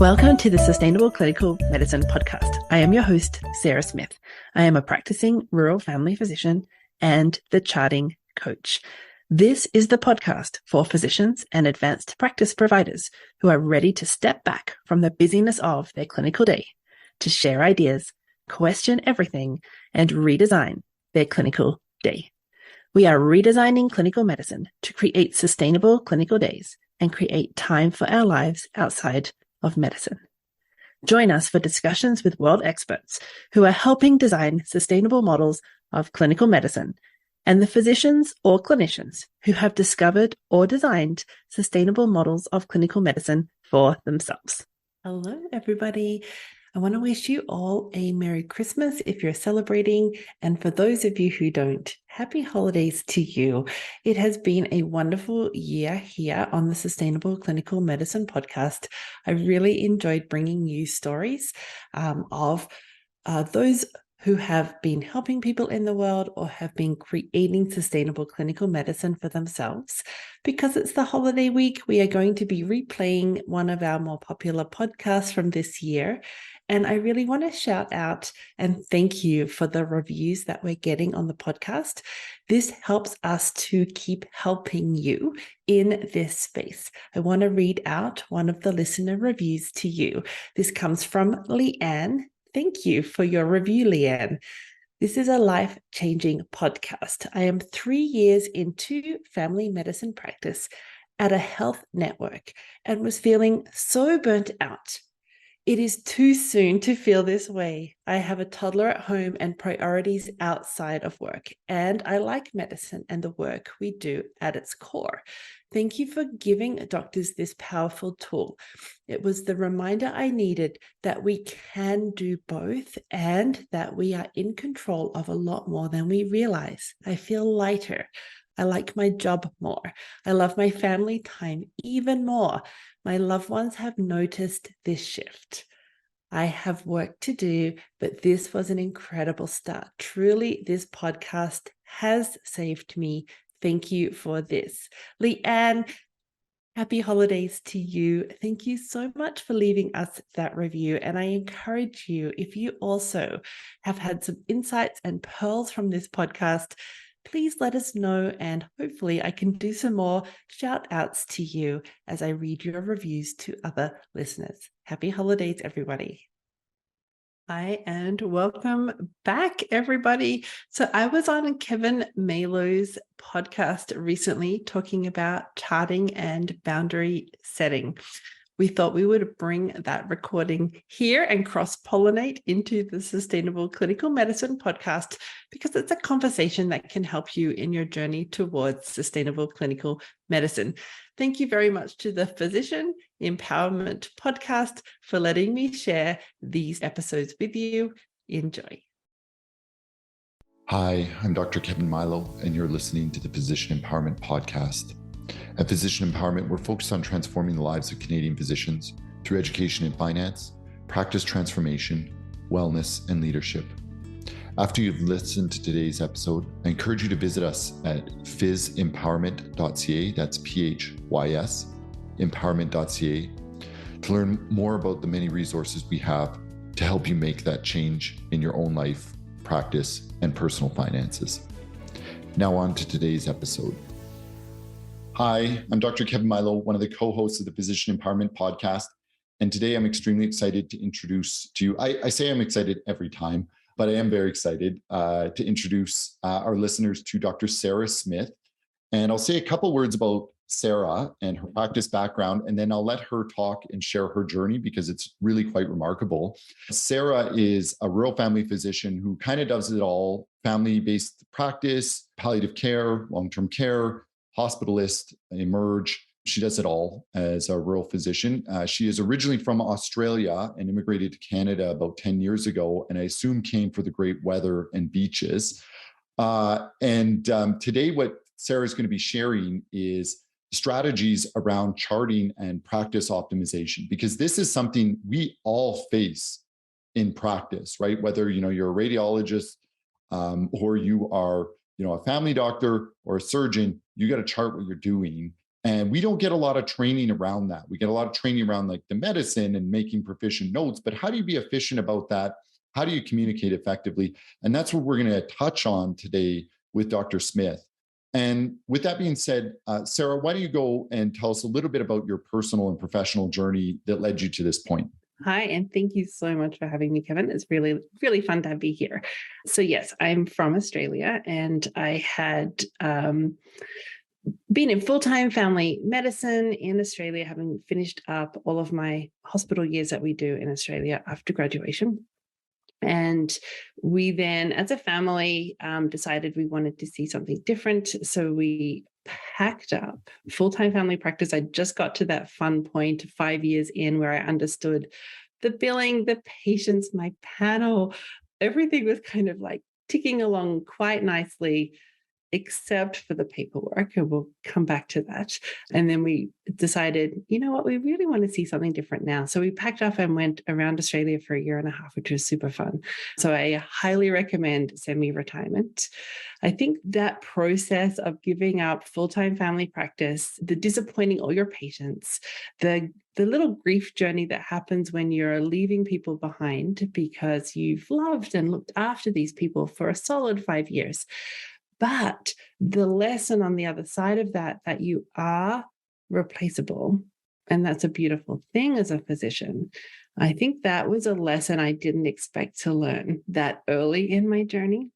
Welcome to the Sustainable Clinical Medicine Podcast. I am your host, Sarah Smith. I am a practicing rural family physician and the charting coach. This is the podcast for physicians and advanced practice providers who are ready to step back from the busyness of their clinical day to share ideas, question everything, and redesign their clinical day. We are redesigning clinical medicine to create sustainable clinical days and create time for our lives outside of medicine. Join us for discussions with world experts who are helping design sustainable models of clinical medicine and the physicians or clinicians who have discovered or designed sustainable models of clinical medicine for themselves. Hello, everybody. I want to wish you all a Merry Christmas if you're celebrating. And for those of you who don't, happy holidays to you. It has been a wonderful year here on the Sustainable Clinical Medicine Podcast. I really enjoyed bringing you stories of those who have been helping people in the world or have been creating sustainable clinical medicine for themselves. Because it's the holiday week, we are going to be replaying one of our more popular podcasts from this year. And I really want to shout out and thank you for the reviews that we're getting on the podcast. This helps us to keep helping you in this space. I want to read out one of the listener reviews to you. This comes from Leanne. Thank you for your review, Leanne. This is a life-changing podcast. I am 3 years into family medicine practice at a health network and was feeling so burnt out. It is too soon to feel this way. I have a toddler at home and priorities outside of work, and I like medicine and the work we do at its core. Thank you for giving doctors this powerful tool. It was the reminder I needed that we can do both and that we are in control of a lot more than we realize. I feel lighter. I like my job more. I love my family time even more. My loved ones have noticed this shift. I have work to do, but this was an incredible start. Truly, this podcast has saved me. Thank you for this. Leanne, happy holidays to you. Thank you so much for leaving us that review. And I encourage you, if you also have had some insights and pearls from this podcast, please let us know, and hopefully I can do some more shout outs to you as I read your reviews to other listeners. Happy holidays, everybody. Hi, and welcome back, everybody. So I was on Kevin Mailo's podcast recently talking about charting and boundary setting. We thought we would bring that recording here and cross-pollinate into the Sustainable Clinical Medicine Podcast because it's a conversation that can help you in your journey towards sustainable clinical medicine. Thank you very much to the Physician Empowerment Podcast for letting me share these episodes with you. Enjoy. Hi, I'm Dr. Kevin Mailo, and you're listening to the Physician Empowerment Podcast. At Physician Empowerment, we're focused on transforming the lives of Canadian physicians through education and finance, practice transformation, wellness, and leadership. After you've listened to today's episode, I encourage you to visit us at phys.empowerment.ca, that's PHYS, empowerment.ca, to learn more about the many resources we have to help you make that change in your own life, practice, and personal finances. Now on to today's episode. Hi, I'm Dr. Kevin Mailo, one of the co-hosts of the Physician Empowerment Podcast. And today I'm extremely excited to introduce to you, I say I'm excited every time, but I am very excited to introduce our listeners to Dr. Sarah Smith. And I'll say a couple words about Sarah and her practice background, and then I'll let her talk and share her journey because it's really quite remarkable. Sarah is a rural family physician who kind of does it all: family-based practice, palliative care, long-term care, hospitalist, emerge. She does it all as a rural physician. She is originally from Australia and immigrated to Canada about 10 years ago, and I assume came for the great weather and beaches. Today, what Sarah is going to be sharing is strategies around charting and practice optimization, because this is something we all face in practice, right? Whether you're a radiologist or you are a family doctor or a surgeon, you got to chart what you're doing And we don't get a lot of training around that. We get a lot of training around like the medicine and making proficient notes, but how do you be efficient about that? How do you communicate effectively? And that's what we're going to touch on today with Dr. Smith. And with that being said, Sarah, why don't you go and tell us a little bit about your personal and professional journey that led you to this point? Hi, and thank you so much for having me, Kevin. It's really, really fun to be here. So yes, I'm from Australia, and I had been in full-time family medicine in Australia, having finished up all of my hospital years that we do in Australia after graduation. And we then, as a family, decided we wanted to see something different. So we packed up full-time family practice. I just got to that fun point 5 years in where I understood the billing, the patients, my panel, everything was kind of like ticking along quite nicely, except for the paperwork. And we'll come back to that. And then we decided, you know what, we really want to see something different now. So we packed up and went around Australia for 1.5 years, which was super fun. So I highly recommend semi-retirement. I think that process of giving up full-time family practice, the disappointing all your patients, the little grief journey that happens when you're leaving people behind because you've loved and looked after these people for a solid 5 years. But the lesson on the other side of that, that you are replaceable, and that's a beautiful thing as a physician. I think that was a lesson I didn't expect to learn that early in my journey.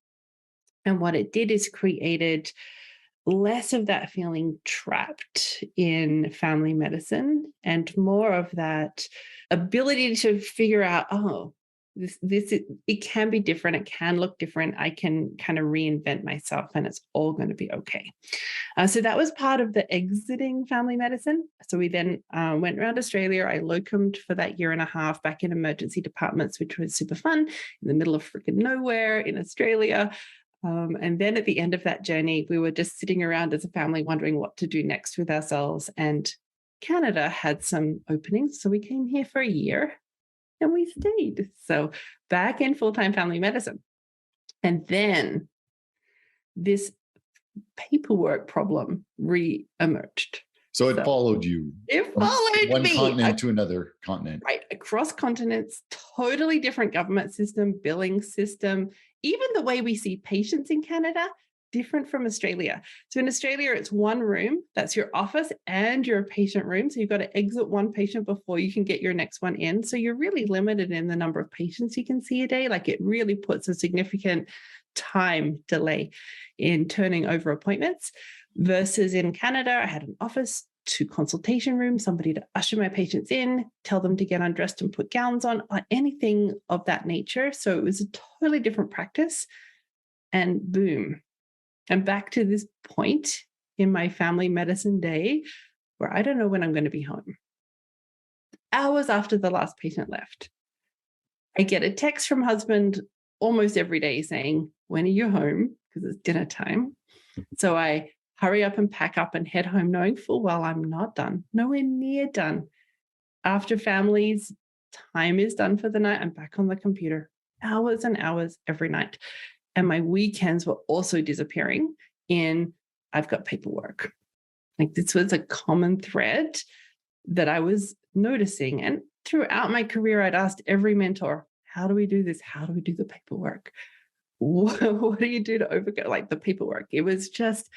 And what it did is created less of that feeling trapped in family medicine and more of that ability to figure out, oh, it can be different. It can look different. I can kind of reinvent myself and it's all going to be okay. So that was part of the exiting family medicine. So we then went around Australia. I locumed for that 1.5 years back in emergency departments, which was super fun in the middle of freaking nowhere in Australia. And then at the end of that journey, we were just sitting around as a family wondering what to do next with ourselves. And Canada had some openings. So we came here for 1 year. And we stayed. So back in full-time family medicine. And then this paperwork problem re-emerged. So it followed you. It followed one me. continent to another continent. Right. Across continents, totally different government system, billing system, even the way we see patients in Canada, different from Australia. So in Australia, it's one room, that's your office and your patient room. So you've got to exit one patient before you can get your next one in. So you're really limited in the number of patients you can see a day. Like it really puts a significant time delay in turning over appointments. Versus in Canada, I had an office, 2 consultation rooms, somebody to usher my patients in, tell them to get undressed and put gowns on, anything of that nature. So it was a totally different practice. And boom, I'm back to this point in my family medicine day where I don't know when I'm going to be home. Hours after the last patient left, I get a text from husband almost every day saying, when are you home? Because it's dinner time. So I hurry up and pack up and head home knowing full well I'm not done, nowhere near done. After family's time is done for the night, I'm back on the computer, hours and hours every night. And my weekends were also disappearing in, I've got paperwork. Like this was a common thread that I was noticing. And throughout my career, I'd asked every mentor, how do we do this? How do we do the paperwork? What do you do to overcome like the paperwork? It was just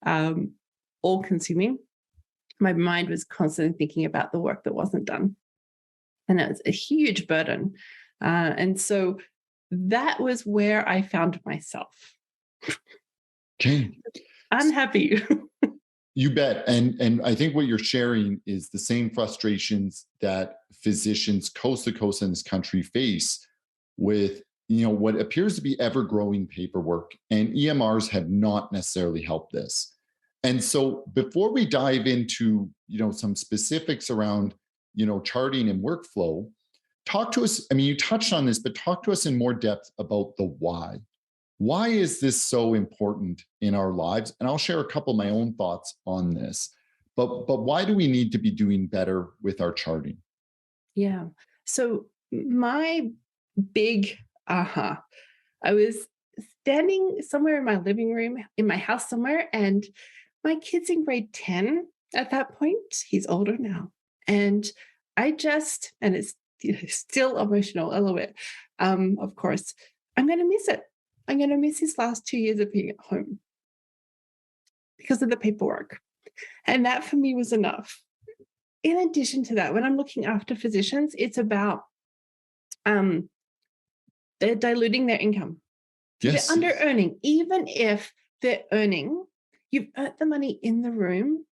all consuming. My mind was constantly thinking about the work that wasn't done. And it was a huge burden. And so that was where I found myself. Okay. Unhappy. You bet. And I think what you're sharing is the same frustrations that physicians coast to coast in this country face with, what appears to be ever-growing paperwork. And EMRs have not necessarily helped this. And so before we dive into, some specifics around, charting and workflow, talk to us. I mean, you touched on this, but talk to us in more depth about the why. Why is this so important in our lives? And I'll share a couple of my own thoughts on this. But why do we need to be doing better with our charting? Yeah. So my big aha, I was standing somewhere in my living room, in my house somewhere, and my kid's in grade 10 At that point, he's older now. And and it's still emotional a little bit, of course. I'm going to miss it. I'm going to miss his last 2 years of being at home because of the paperwork. And that for me was enough. In addition to that, when I'm looking after physicians, it's about they're diluting their income. Yes. They're under earning. Even if they're earning, you've earned the money in the room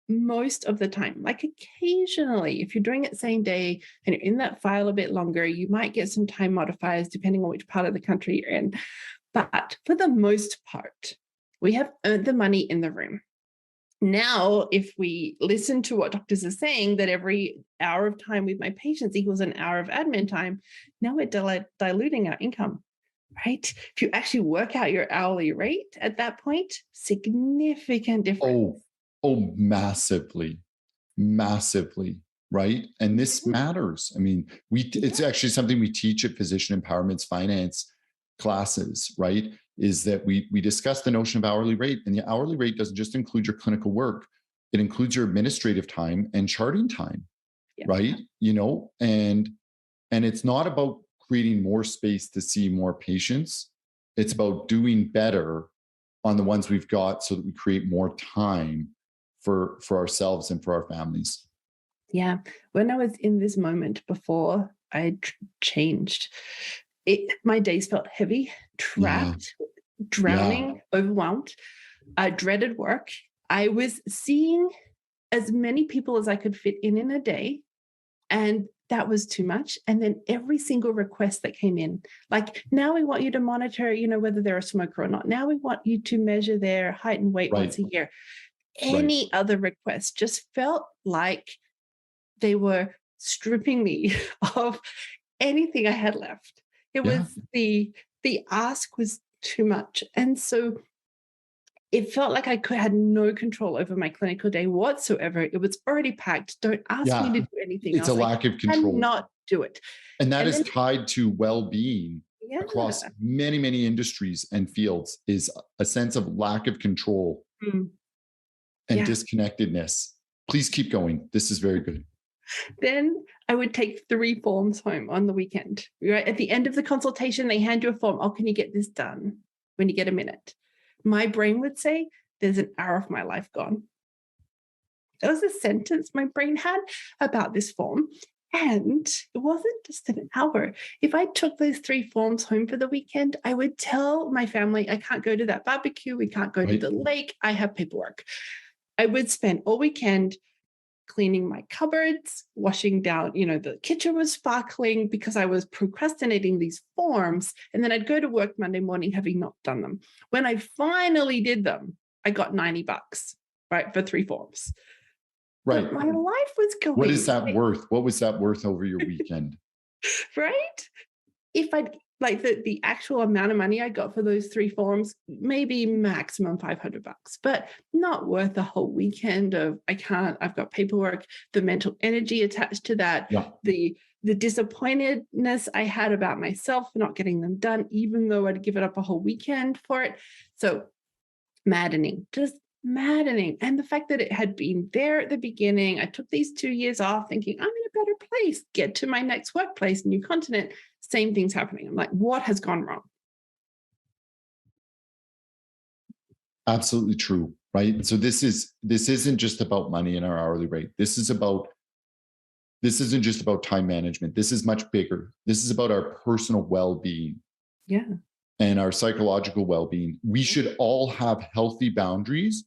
most of the time. Like occasionally, if you're doing it same day and you're in that file a bit longer, you might get some time modifiers depending on which part of the country you're in. But for the most part, we have earned the money in the room. Now, if we listen to what doctors are saying, that every hour of time with my patients equals an hour of admin time, now we're diluting our income, right? If you actually work out your hourly rate at that point, significant difference. Oh, massively, right? And this matters. I mean, it's actually something we teach at Physician Empowerment's finance classes, right? Is that we discuss the notion of hourly rate, and the hourly rate doesn't just include your clinical work; it includes your administrative time and charting time, right? And it's not about creating more space to see more patients. It's about doing better on the ones we've got, so that we create more time for ourselves and for our families. Yeah, when I was in this moment before I changed, my days felt heavy, trapped, drowning, overwhelmed. I dreaded work. I was seeing as many people as I could fit in a day, and that was too much. And then every single request that came in, like, now we want you to monitor, whether they're a smoker or not. Now we want you to measure their height and weight once a year. Any other request just felt like they were stripping me of anything I had left. It was the ask was too much. And so it felt like I had no control over my clinical day whatsoever. It was already packed. Don't ask me to do anything else. It's a lack of control. Not do it. And that is tied to well-being across many, many industries and fields, is a sense of lack of control and disconnectedness. Please keep going. This is very good. Then I would take 3 forms home on the weekend. Right at the end of the consultation, they hand you a form. Oh, can you get this done when you get a minute? My brain would say, there's an hour of my life gone. That was a sentence my brain had about this form. And it wasn't just an hour. If I took those 3 forms home for the weekend, I would tell my family, I can't go to that barbecue. We can't go to the lake. I have paperwork. I would spend all weekend cleaning my cupboards, washing down, the kitchen was sparkling because I was procrastinating these forms. And then I'd go to work Monday morning having not done them. When I finally did them, I got $90, right, for 3 forms. Right. But my life was going. What is that worth? What was that worth over your weekend? Right? If I'd like the actual amount of money I got for those 3 forms, maybe maximum $500, but not worth a whole weekend of, I've got paperwork, the mental energy attached to that, the disappointedness I had about myself for not getting them done, even though I'd given up a whole weekend for it. So maddening, just maddening. And the fact that it had been there at the beginning, I took these 2 years off thinking I'm in a better place, get to my next workplace, new continent, same thing's happening. I'm like, what has gone wrong? Absolutely true, right? So this isn't just about money and our hourly rate. This isn't just about time management. This is much bigger. This is about our personal well-being. Yeah. And our psychological well-being. We should all have healthy boundaries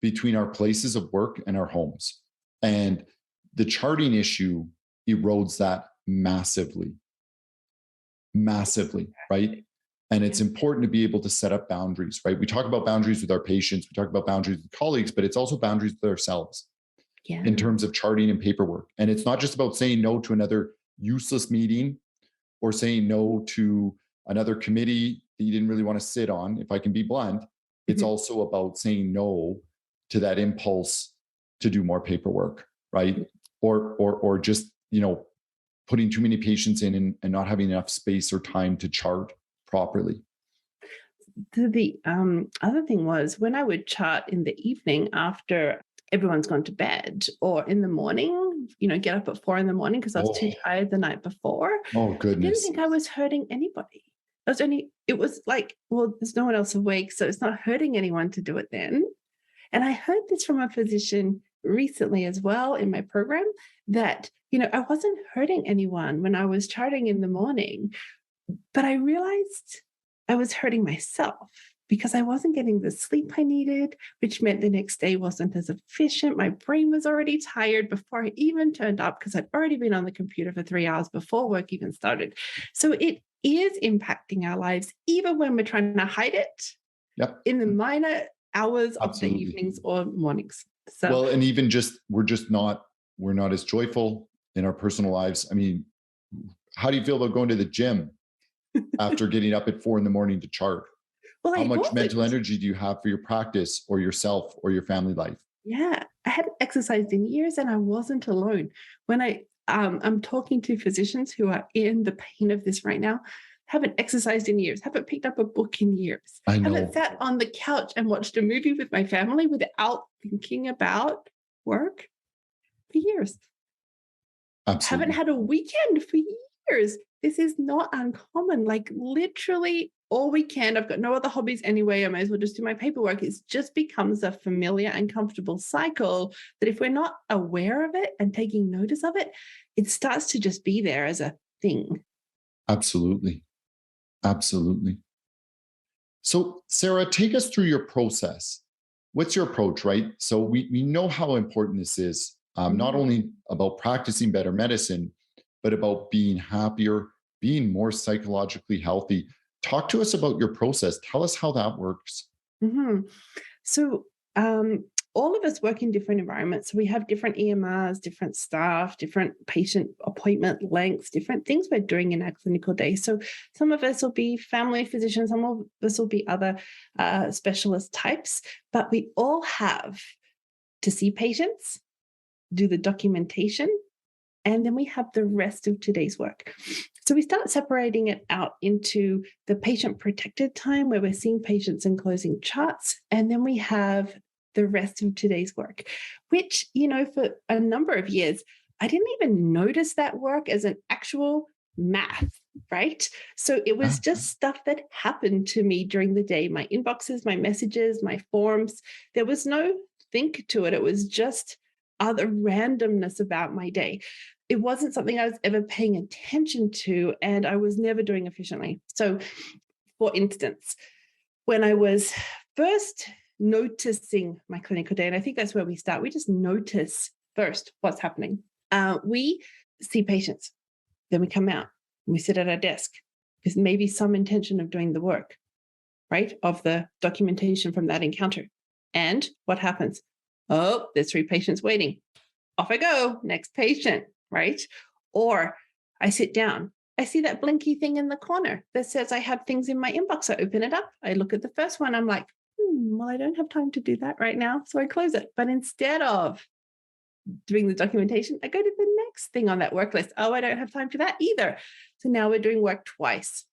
between our places of work and our homes. And the charting issue erodes that massively, right? And it's important to be able to set up boundaries, right? We talk about boundaries with our patients, we talk about boundaries with colleagues, but it's also boundaries with ourselves in terms of charting and paperwork. And it's not just about saying no to another useless meeting or saying no to another committee that you didn't really want to sit on, if I can be blunt. It's also about saying no to that impulse to do more paperwork, right? Or just, putting too many patients in and not having enough space or time to chart properly. The other thing was, when I would chart in the evening after everyone's gone to bed, or in the morning, get up at 4 a.m. because I was too tired the night before. Oh, I didn't goodness. think I was hurting anybody. It was like, well, there's no one else awake, so it's not hurting anyone to do it then. And I heard this from a physician recently as well in my program that, I wasn't hurting anyone when I was charting in the morning, but I realized I was hurting myself because I wasn't getting the sleep I needed, which meant the next day wasn't as efficient. My brain was already tired before I even turned up because I'd already been on the computer for 3 hours before work even started. So it is impacting our lives, even when we're trying to hide it in the minor hours of the evenings or mornings. So, well, and even we're not as joyful in our personal lives. I mean, how do you feel about going to the gym after getting up at 4 a.m. to chart? Well, how much mental energy do you have for your practice or yourself or your family life? Yeah, I hadn't exercised in years, and I wasn't alone. When I'm talking to physicians who are in the pain of this right now, haven't exercised in years, haven't picked up a book in years, I know. haven't sat on the couch and watched a movie with my family without thinking about work for years. Absolutely. Haven't had a weekend for years. This is not uncommon. Like literally all weekend, I've got no other hobbies anyway. I may as well just do my paperwork. It just becomes a familiar and comfortable cycle that if we're not aware of it and taking notice of it, it starts to just be there as a thing. Absolutely. Absolutely. So, Sarah, take us through your process. What's your approach, right? So we know how important this is, not only about practicing better medicine, but about being happier, being more psychologically healthy. Talk to us about your process. Tell us how that works. So all of us work in different environments. We have different EMRs, different staff, different patient appointment lengths, different things we're doing in our clinical day. So some of us will be family physicians, some of us will be other specialist types, but we all have to see patients, do the documentation, and then we have the rest of today's work. So we start separating it out into the patient protected time where we're seeing patients and closing charts. And then we have the rest of today's work, which, for a number of years, I didn't even notice that work as an actual math, right? So it was just stuff that happened to me during the day, my inboxes, my messages, my forms. There was no think to it. It was just other randomness about my day. It wasn't something I was ever paying attention to, and I was never doing efficiently. So, for instance, when I was first noticing my clinical day, and I think that's where we start, we just notice first what's happening. We see patients, then we come out, and we sit at our desk. There's maybe some intention of doing the work, right, of the documentation from that encounter. And what happens? Oh, there's 3 patients waiting. Off I go, next patient. Right? Or I sit down. I see that blinky thing in the corner that says I have things in my inbox. I open it up. I look at the first one. I'm like, well, I don't have time to do that right now. So I close it. But instead of doing the documentation, I go to the next thing on that work list. Oh, I don't have time for that either. So now we're doing work twice.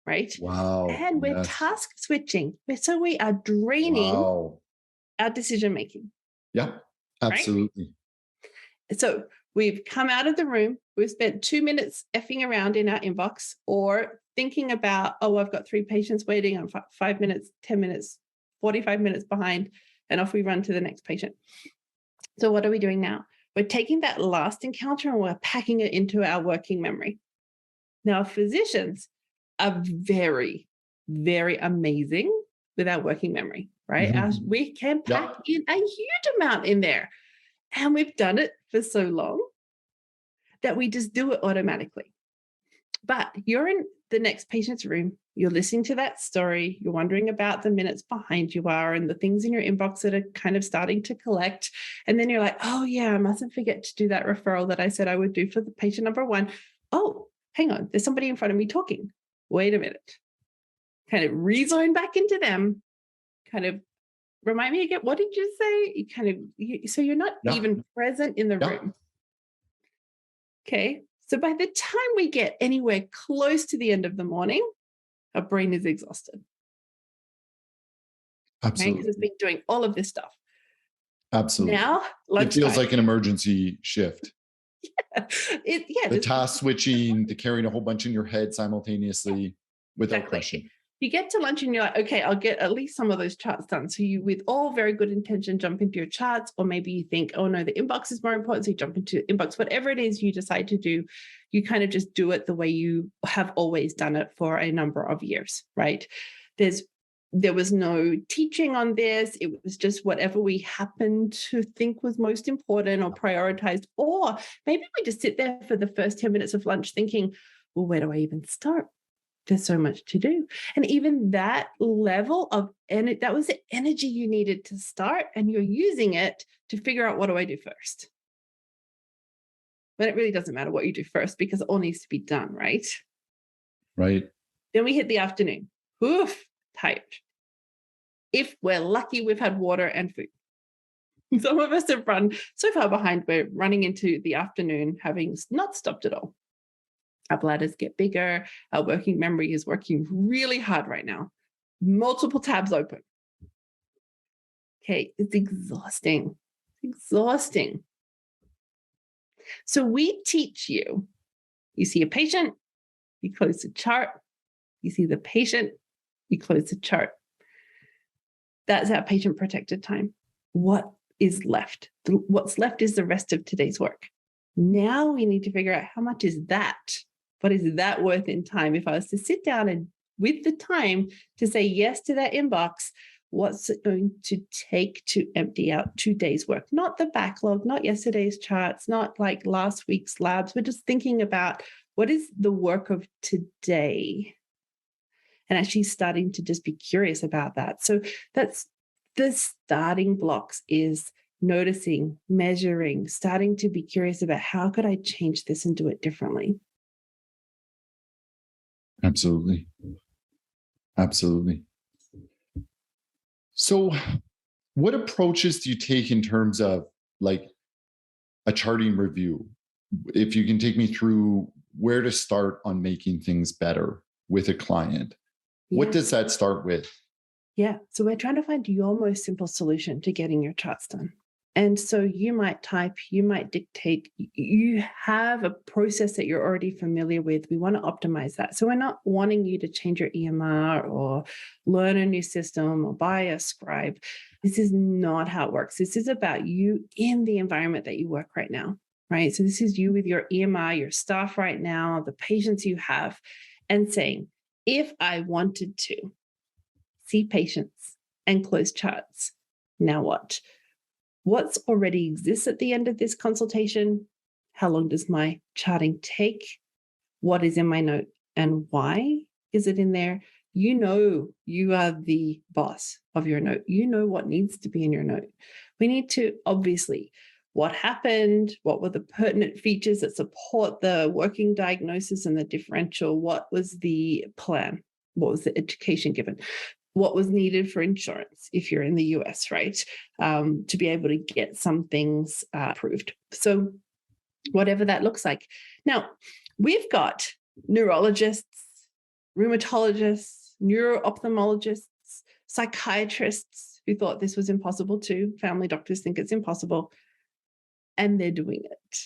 Right? Wow. And we're task switching. So we are draining our decision making. Yeah, absolutely. Right? So we've come out of the room, we've spent 2 minutes effing around in our inbox or thinking about, oh, I've got 3 patients waiting, I'm 5 minutes, 10 minutes, 45 minutes behind, and off we run to the next patient. So what are we doing now? We're taking that last encounter and we're packing it into our working memory. Now, physicians are very, very amazing with our working memory, right? We can pack in a huge amount in there. And we've done it for so long that we just do it automatically. But you're in the next patient's room, you're listening to that story, you're wondering about the minutes behind you are and the things in your inbox that are kind of starting to collect. And then you're like, oh yeah, I mustn't forget to do that referral that I said I would do for the patient number 1. Oh, hang on, there's somebody in front of me talking. Wait a minute. Kind of rezone back into them, kind of remind me again, what did you say? So you're not even present in the room. Okay. So by the time we get anywhere close to the end of the morning, our brain is exhausted. Absolutely. Because it's been doing all of this stuff. Absolutely. Now, It feels lunchtime. like an emergency shift. The task switching, the carrying a whole bunch in your head simultaneously without question. You get to lunch and you're like, okay, I'll get at least some of those charts done. So you, with all very good intention, jump into your charts, or maybe you think, oh no, the inbox is more important. So you jump into inbox, whatever it is you decide to do, you kind of just do it the way you have always done it for a number of years, right? There was no teaching on this. It was just whatever we happened to think was most important or prioritized. Or maybe we just sit there for the first 10 minutes of lunch thinking, well, where do I even start? There's so much to do. And even that level of, and that was the energy you needed to start, and you're using it to figure out, what do I do first? But it really doesn't matter what you do first, because it all needs to be done, right? Right. Then we hit the afternoon. Oof, tired. If we're lucky, we've had water and food. Some of us have run so far behind, we're running into the afternoon having not stopped at all. Our bladders get bigger. Our working memory is working really hard right now. Multiple tabs open. Okay, it's exhausting. It's exhausting. So we teach you, you see a patient, you close the chart. You see the patient, you close the chart. That's our patient protected time. What is left? What's left is the rest of today's work. Now we need to figure out, how much is that? What is that worth in time? If I was to sit down and with the time to say yes to that inbox, what's it going to take to empty out today's work? Not the backlog, not yesterday's charts, not like last week's labs. We're just thinking about, what is the work of today? And actually starting to just be curious about that. So that's the starting blocks, is noticing, measuring, starting to be curious about, how could I change this and do it differently? Absolutely. Absolutely. So what approaches do you take in terms of like a charting review? If you can take me through where to start on making things better with a client, what does that start with? Yeah. So we're trying to find your most simple solution to getting your charts done. And so you might type, you might dictate, you have a process that you're already familiar with. We want to optimize that. So we're not wanting you to change your EMR or learn a new system or buy a scribe. This is not how it works. This is about you in the environment that you work right now, right? So this is you with your EMR, your staff right now, the patients you have, and saying, if I wanted to see patients and close charts, now what? What's already exists at the end of this consultation? How long does my charting take? What is in my note and why is it in there? You know, you are the boss of your note. You know what needs to be in your note. We need to, obviously, what happened, what were the pertinent features that support the working diagnosis and the differential, what was the plan, what was the education given, what was needed for insurance if you're in the US, right? To be able to get some things approved. So whatever that looks like. Now, we've got neurologists, rheumatologists, neuro-ophthalmologists, psychiatrists who thought this was impossible too. Family doctors think it's impossible. And they're doing it,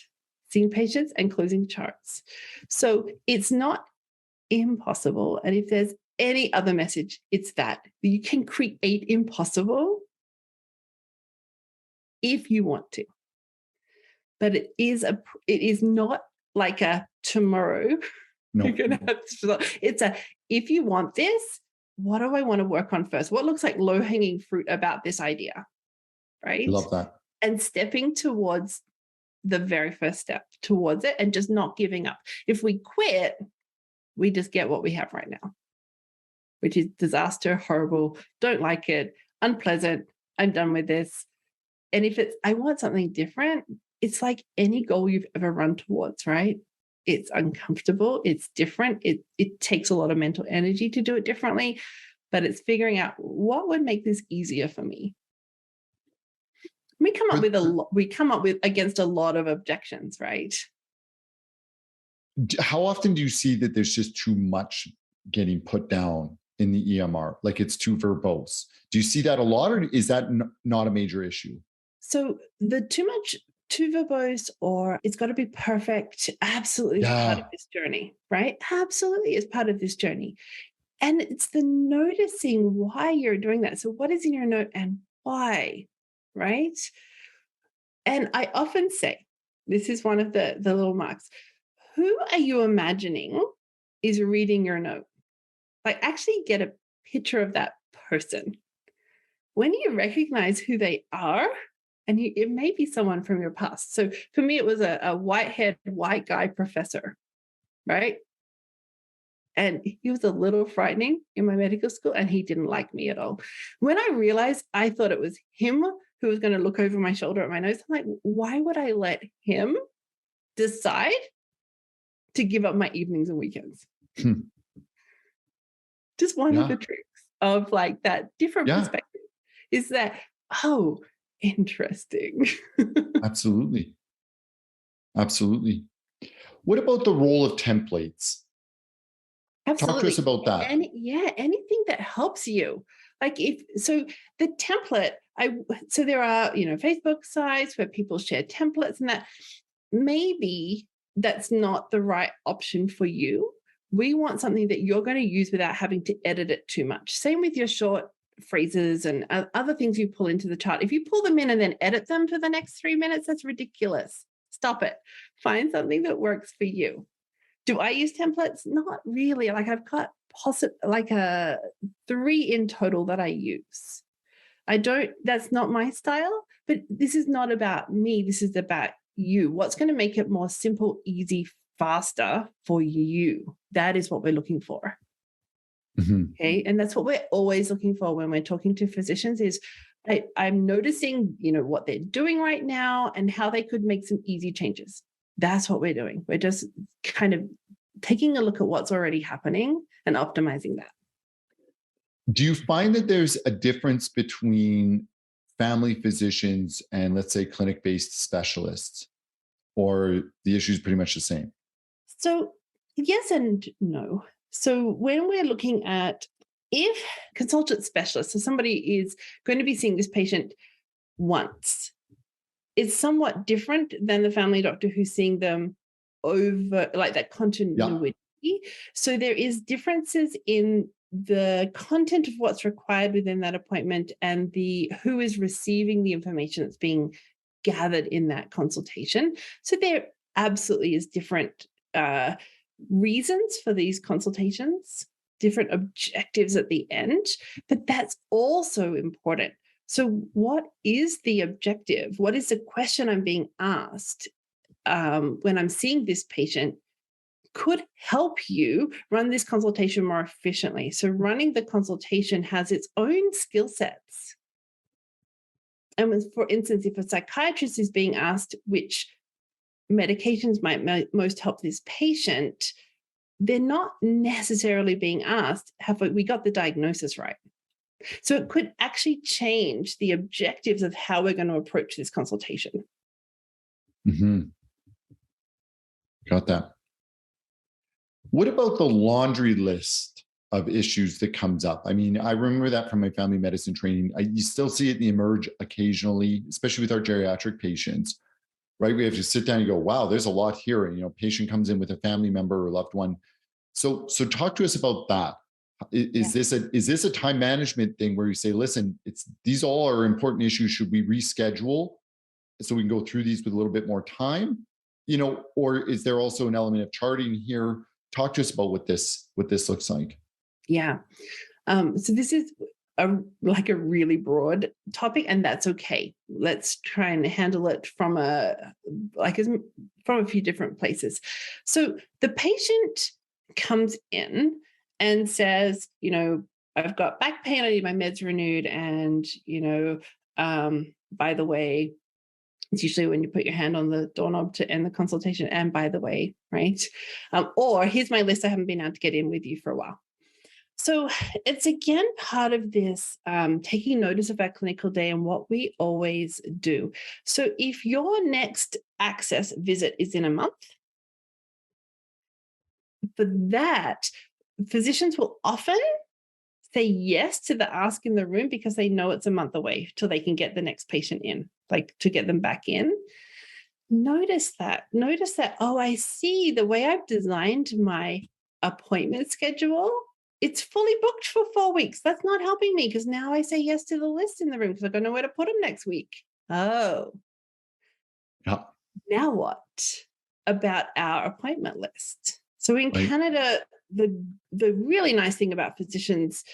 seeing patients and closing charts. So it's not impossible. And if there's any other message, it's that you can create impossible if you want to. But it is not like a tomorrow. No. You're gonna have to, it's a, if you want this, what do I want to work on first? What looks like low-hanging fruit about this idea? Right? I love that. And stepping towards the very first step towards it and just not giving up. If we quit, we just get what we have right now, which is disaster, horrible, don't like it, unpleasant, I'm done with this. And if it's, I want something different, it's like any goal you've ever run towards, right? It's uncomfortable, it's different, it takes a lot of mental energy to do it differently, but it's figuring out what would make this easier for me. We come up with against a lot of objections, right? How often do you see that there's just too much getting put down in the EMR? Like it's too verbose. Do you see that a lot, or is that not a major issue? So the too verbose or it's got to be perfect absolutely is part of Yeah. this journey, right? Absolutely is part of this journey. And it's the noticing why you're doing that. So what is in your note and why, right? And I often say, this is one of the little marks. Who are you imagining is reading your note? Like actually get a picture of that person. When you recognize who they are, and it may be someone from your past. So for me, it was a white-haired white guy professor, right? And he was a little frightening in my medical school, and he didn't like me at all. When I realized I thought it was him who was going to look over my shoulder at my nose, I'm like, why would I let him decide to give up my evenings and weekends? Hmm. Just one of the Yeah. tricks of like that different Yeah. perspective is that, oh, interesting. Absolutely. Absolutely. What about the role of templates? Talk to us Absolutely. about that. And yeah, anything that helps you. Like if so the template, so there are, Facebook sites where people share templates and that maybe that's not the right option for you. We want something that you're going to use without having to edit it too much. Same with your short phrases and other things you pull into the chart. If you pull them in and then edit them for the next 3 minutes, that's ridiculous. Stop it. Find something that works for you. Do I use templates? Not really. Like I've got like a 3 in total that I use. That's not my style, but this is not about me. This is about you. What's going to make it more simple, easy, faster for you? That is what we're looking for. Mhm. Okay. And that's what we're always looking for when we're talking to physicians is I'm noticing, what they're doing right now and how they could make some easy changes. That's what we're doing. We're just kind of taking a look at what's already happening and optimizing that. Do you find that there's a difference between family physicians and, let's say, clinic based specialists, or the issue is pretty much the same? So, yes and no. So, when we're looking at if consultant specialists, so somebody is going to be seeing this patient once, it's somewhat different than the family doctor who's seeing them over like that Yeah. continuity. So there is differences in the content of what's required within that appointment and the who is receiving the information that's being gathered in that consultation. So there absolutely is different reasons for these consultations, different objectives at the end, but that's also important. So, what is the objective? What is the question I'm being asked when I'm seeing this patient? Could help you run this consultation more efficiently. So, running the consultation has its own skill sets. And for instance, if a psychiatrist is being asked which medications might most help this patient, they're not necessarily being asked, have we got the diagnosis right? So it could actually change the objectives of how we're going to approach this consultation. Hmm. Got that. What about the laundry list of issues that comes up? I mean, I remember that from my family medicine training. You still see it emerge occasionally, especially with our geriatric patients, right? We have to sit down and go, wow, there's a lot here. And, patient comes in with a family member or loved one. So talk to us about that. Is this a time management thing where you say, listen, these all are important issues. Should we reschedule so we can go through these with a little bit more time? Or is there also an element of charting here? Talk to us about what this looks like. Yeah. So this is like a really broad topic, and that's okay. Let's try and handle it from a few different places. So the patient comes in and says, I've got back pain, I need my meds renewed, and by the way, it's usually when you put your hand on the doorknob to end the consultation. And by the way, right? Or here's my list. I haven't been able to get in with you for a while. So it's again part of this taking notice of our clinical day and what we always do. So if your next access visit is in a month, for that, physicians will often say yes to the ask in the room because they know it's a month away till they can get the next patient in. like to get them back in. Notice that, oh, I see the way I've designed my appointment schedule. It's fully booked for 4 weeks. That's not helping me because now I say yes to the list in the room because I don't know where to put them next week. Oh, Yeah. now what about our appointment list? So in Canada, the really nice thing about physicians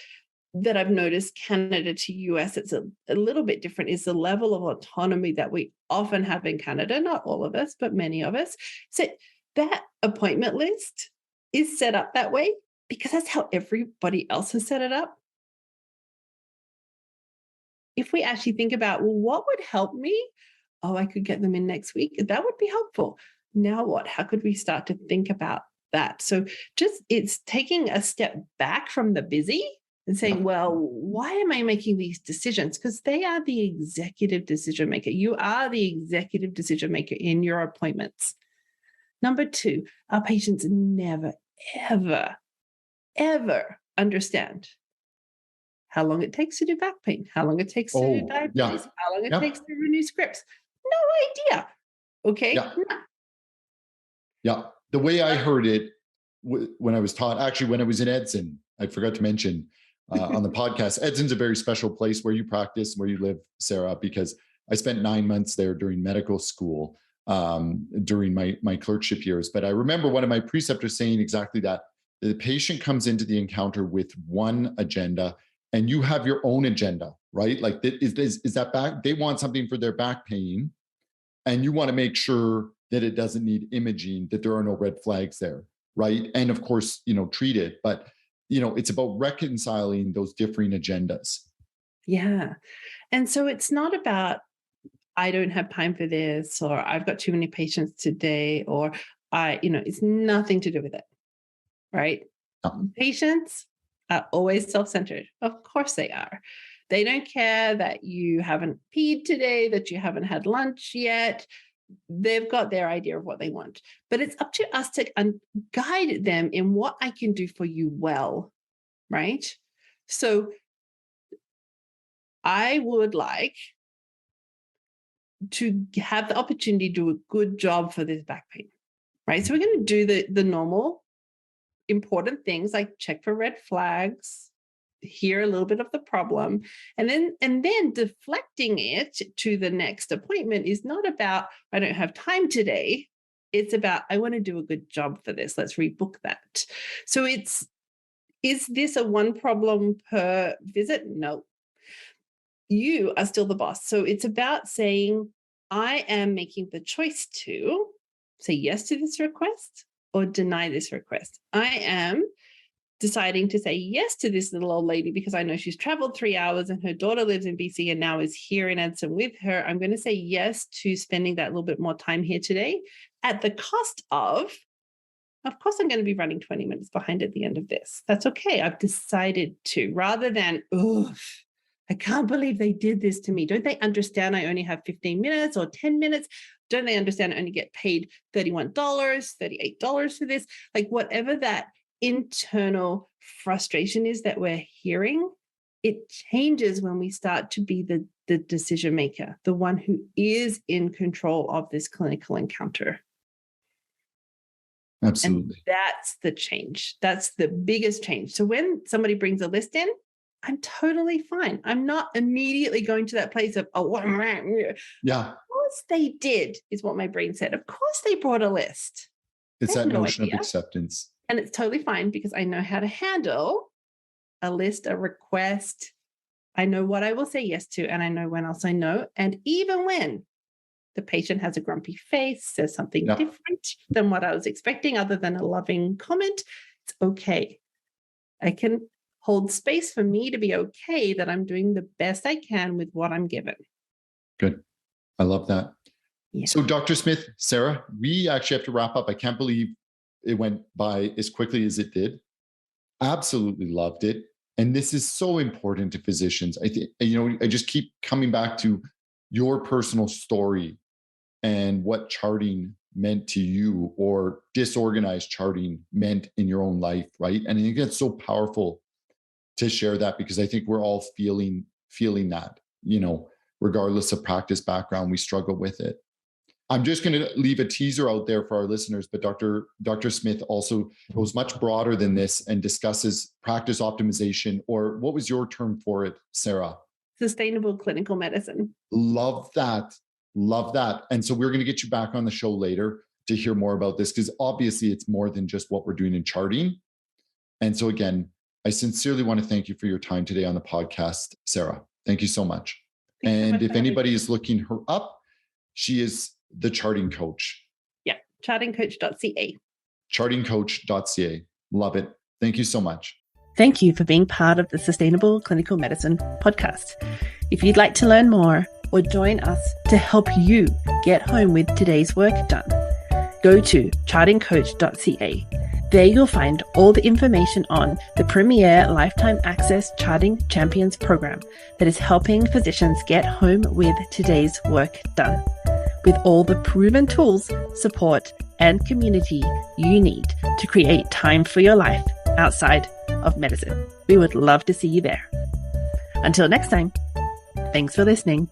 that I've noticed Canada to US, it's a little bit different, is the level of autonomy that we often have in Canada. Not all of us, but many of us. So that appointment list is set up that way because that's how everybody else has set it up. If we actually think about, well, what would help me? Oh, I could get them in next week. That would be helpful. Now what? How could we start to think about that? So just it's taking a step back from the busy and saying, well, why am I making these decisions? Because they are the executive decision maker. You are the executive decision maker in your appointments. Number 2, our patients never, ever, ever understand how long it takes to do back pain, how long it takes to do diabetes, how long it takes to renew scripts. No idea. Okay. Yeah. The way I heard it when I was taught, actually, when I was in Edson, I forgot to mention on the podcast, Edson's a very special place where you practice, where you live, Sarah, because I spent 9 months there during medical school during my clerkship years. But I remember one of my preceptors saying exactly that. The patient comes into the encounter with one agenda and you have your own agenda, right? Like is that back? They want something for their back pain and you want to make sure that it doesn't need imaging, that there are no red flags there, right? And of course, treat it. But, it's about reconciling those differing agendas. Yeah. And so it's not about, I don't have time for this, or I've got too many patients today, or it's nothing to do with it, right? Patients are always self-centered. Of course they are. They don't care that you haven't peed today, that you haven't had lunch yet. They've got their idea of what they want. But it's up to us to guide them in what I can do for you well, right? So I would like to have the opportunity to do a good job for this back pain, right? So we're going to do the normal important things like check for red flags, hear a little bit of the problem, and then deflecting it to the next appointment is not about, I don't have time today. It's about, I want to do a good job for this. Let's rebook that. So is this a one problem per visit? No. You are still the boss. So it's about saying, I am making the choice to say yes to this request or deny this request. I am deciding to say yes to this little old lady because I know she's traveled 3 hours and her daughter lives in BC and now is here in Edson with her. I'm going to say yes to spending that little bit more time here today at the cost of course, I'm going to be running 20 minutes behind at the end of this. That's okay. I've decided to, rather than, I can't believe they did this to me. Don't they understand I only have 15 minutes or 10 minutes? Don't they understand I only get paid $31, $38 for this? Like whatever that internal frustration is that we're hearing, it changes when we start to be the decision maker, the one who is in control of this clinical encounter. Absolutely. And that's the change. That's the biggest change. So when somebody brings a list in, I'm totally fine. I'm not immediately going to that place of, yeah. Of course they did, is what my brain said. Of course they brought a list. It's that notion of acceptance. And it's totally fine because I know how to handle a list, a request. I know what I will say yes to, and I know when I'll say no. And even when the patient has a grumpy face, says something different than what I was expecting, other than a loving comment, it's okay. I can hold space for me to be okay that I'm doing the best I can with what I'm given. Good. I love that. Yeah. So Dr. Smith, Sarah, we actually have to wrap up. I can't believe it went by as quickly as it did. Absolutely loved it. And this is so important to physicians. I think, I just keep coming back to your personal story and what charting meant to you, or disorganized charting meant in your own life, right? And I think it's so powerful to share that because I think we're all feeling that, regardless of practice background, we struggle with it. I'm just going to leave a teaser out there for our listeners, but Dr. Smith also goes much broader than this and discusses practice optimization, or what was your term for it, Sarah? Sustainable clinical medicine. Love that. Love that. And so we're going to get you back on the show later to hear more about this, because obviously it's more than just what we're doing in charting. And so again, I sincerely want to thank you for your time today on the podcast, Sarah. Thank you so much. And if anybody is looking her up, she is the charting coach. Yeah, chartingcoach.ca. Chartingcoach.ca. Love it. Thank you so much. Thank you for being part of the Sustainable Clinical Medicine podcast. If you'd like to learn more or join us to help you get home with today's work done, go to chartingcoach.ca. There you'll find all the information on the premier Lifetime Access Charting Champions program that is helping physicians get home with today's work done, with all the proven tools, support, and community you need to create time for your life outside of medicine. We would love to see you there. Until next time, thanks for listening.